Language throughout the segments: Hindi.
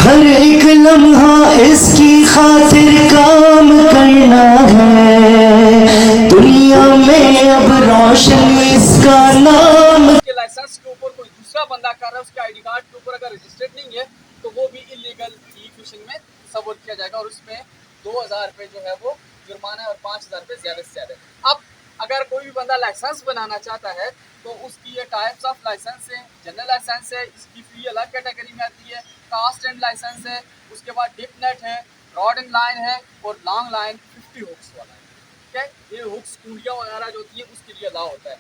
हर एक लम्हा इसकी खातिर काम करना है, दुनिया में अब रोशनी इसका नाम। के लाइसेंस के ऊपर कोई दूसरा बंदा कर रहा है, उसके आईडी कार्ड के ऊपर अगर रजिस्टर्ड नहीं है तो वो भी इलीगल ई फिशिंग में सबूत किया जाएगा और उसमें 2000 रुपये जो है वो जुर्माना है और 5000 रुपये ज़्यादा से ज़्यादा। अब अगर कोई भी बंदा लाइसेंस बनाना चाहता है तो उसकी ये टाइप्स ऑफ लाइसेंस है। जनरल लाइसेंस है, इसकी फी अलग कैटेगरी में आती है। कास्ट एंड लाइसेंस है, उसके बाद डिप नेट है, रॉड एंड लाइन है और लॉन्ग लाइन 50 हुक्स वाला है। ठीक है, ये हुक्स कुंडियाँ वगैरह जो होती है उसके लिए अलाउ होता है।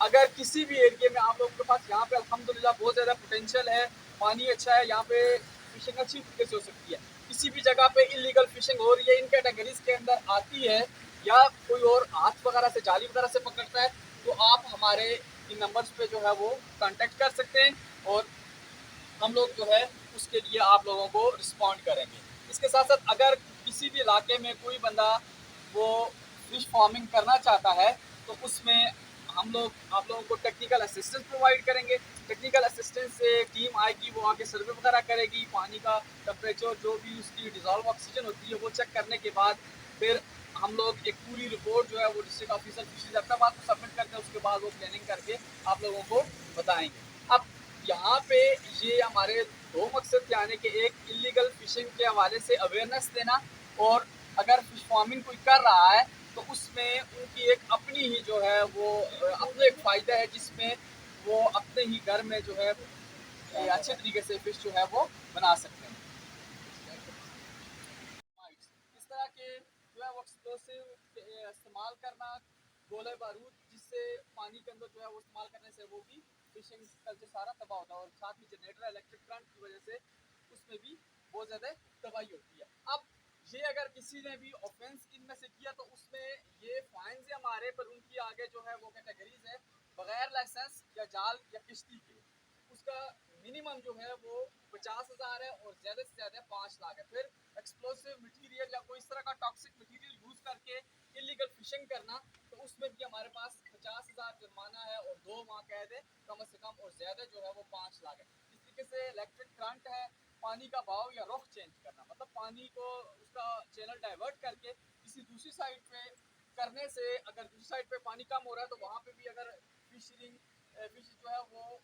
अगर किसी भी एरिया में आप लोगों के पास यहाँ पे अल्हम्दुलिल्लाह बहुत ज़्यादा पोटेंशियल है, पानी अच्छा है, यहाँ पे फिशिंग अच्छी तरीके से हो सकती है, किसी भी जगह पे इलीगल फिशिंग हो रही है, इन कैटेगरीज के अंदर आती है या कोई और हाथ वगैरह से जाली वगैरह से पकड़ता है तो आप हमारे इन नंबर्स पे जो है वो कांटेक्ट कर सकते हैं और हम लोग जो है उसके लिए आप लोगों को रिस्पॉन्ड करेंगे। इसके साथ साथ अगर किसी भी इलाके में कोई बंदा वो फिश फार्मिंग करना चाहता है तो उसमें हम लोग आप लोगों को टेक्निकल असिस्टेंस प्रोवाइड करेंगे। टेक्निकल असिस्टेंस से टीम आएगी, वो आके सर्वे वगैरह करेगी, पानी का टेम्परेचर जो भी उसकी डिजॉल्व ऑक्सीजन होती है वो चेक करने के बाद फिर हम लोग एक पूरी रिपोर्ट जो है वो डिस्ट्रिक्ट ऑफिसर फिशरीज अपना बात को सबमिट करते हैं। उसके बाद वो प्लानिंग करके आप लोगों को बताएंगे। अब यहाँ पे ये हमारे दो मकसद थे आने के, एक इलीगल फिशिंग के हवाले से अवेयरनेस देना और अगर फिश फार्मिंग कोई कर रहा है तो उसमें उनकी एक अपनी ही जो है वो अपना एक फ़ायदा है जिसमें वो अपने ही घर में जो है अच्छे तरीके से फिश जो है वो बना सकते हैं। इस तरह के जो है वो एक्सप्लोसिव इस्तेमाल करना, गोले बारूद जिससे पानी के अंदर जो है वो इस्तेमाल करने से वो भी फिशिंग कल्चर सारा तबाह होता है और साथ ही जनरेटर इलेक्ट्रिक करंट की वजह से उसमें भी बहुत ज़्यादा तबाही होती है। अब ये अगर किसी ने भी ऑफेंस इनमें से किया तो उसमें ये फाइन है हमारे पर, उनकी आगे जो है वो कैटेगरीज है बगैर लाइसेंस या जाल या किश्ती के। उसका मिनिमम जो है वो 50,000 है और ज़्यादा से ज़्यादा 5 लाख है। फिर एक्सप्लोसिव मटेरियल या कोई इस तरह का टॉक्सिक मटेरियल यूज़ करके इलीगल फिशिंग करना तो उसमें भी हमारे पास 50,000 जुर्माना है और 2 माह कैद है कम से कम और ज़्यादा जो है वो 5 लाख है। इस तरीके से इलेक्ट्रिक करंट है, पानी का बहाव या रुख चेंज करना, मतलब पानी को उसका चैनल डाइवर्ट करके किसी दूसरी साइड पे करने से अगर दूसरी साइड पे पानी कम हो रहा है तो वहाँ पे भी अगर फिश जो है वो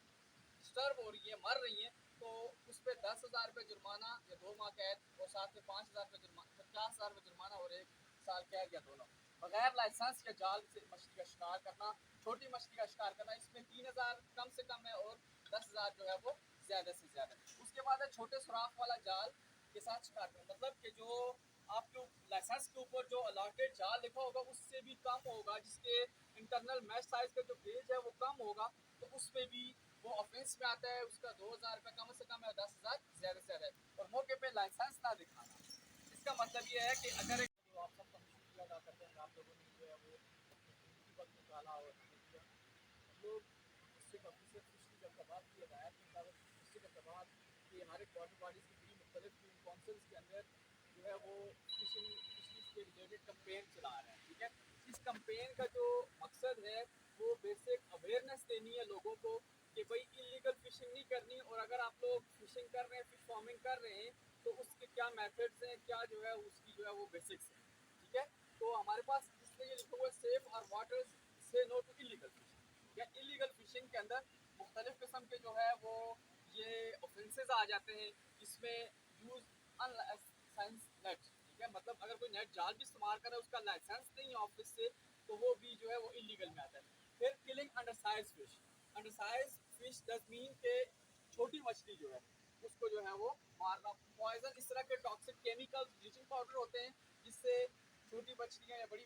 डिस्टर्ब हो रही है, मर रही है, तो उस पर 10,000 रुपये जुर्माना या 2 माह कैद और साथ में 5,000 रुपये जुर्माना, 50,000 रुपये जुर्माना और 1 साल कैद या दोनों। बगैर लाइसेंस या जाल से मछली का शिकार करना, छोटी मछली का शिकार करना, इसमें 3,000 कम से कम है और 10,000 जो है वो ज़्यादा से ज़्यादा। उसके बाद है छोटे सुराख वाला जाल के साथ शिकार करना, मतलब कि जो आपके लाइसेंस के ऊपर जो अलॉटेड जाल लिखा होगा उससे भी कम होगा, जिसके इंटरनल मैश साइज का जो गेज है वो कम होगा, तो उसमें भी वो ऑफेंस में आता है। उसका 2,000 रुपये कम से कम है, 10,000 ज़्यादा से ज़्यादा है। और मौके पे लाइसेंस ना दिखाना, इसका मतलब ये है कि अगर एक आप सबका शुक्रिया अदा करते हैं, आप लोगों ने जो है वो वक्त निकाला और हम लोग डिस्ट्रिक्ट ऑफिसर फिशरी जब बात की हिदायत के मुताबिक डिस्ट्रिक्ट अहतबाद कि हमारे वाटर बॉडीज़ की पूरी मुख्तलिफ काउंसिल्स के अंदर जो है वो फिशिंग फिशरीज के रिलेटेड कंपेन चला रहे हैं। ठीक है, इस कंपेन का जो मकसद है वो बेसिक अवेयरनेस देनी है लोगों को कि भाई इलीगल फिशिंग नहीं करनी, और अगर आप लोग फिशिंग कर रहे हैं, फिश फार्मिंग कर रहे हैं तो उसके क्या मेथड्स हैं, क्या जो है उसकी जो है वो बेसिक्स हैं। ठीक है, तो हमारे पास इसमें ये लिखा हुआ है सेफ और वाटर्स से नो टू इलीगल फिशिंग। या इलीगल फिशिंग के अंदर मुख्तलिफ किस्म के जो है वो ये ऑफेंसेस आ जाते हैं। इसमें यूज अनलाइसेंस नेट, ठीक है, मतलब अगर कोई नेट जाल भी इस्तेमाल कर रहा है उसका लाइसेंस नहीं है ऑफिस से तो वो भी जो है वो इलीगल में आता है। फिर killing under size fish, under size fish दस मीन के छोटी मछली जो है उसको जो है वो मारना। पॉइजन, इस तरह के टॉक्सिक केमिकल्स, ब्लीचिंग पाउडर होते हैं जिससे छोटी मछलियाँ या बड़ी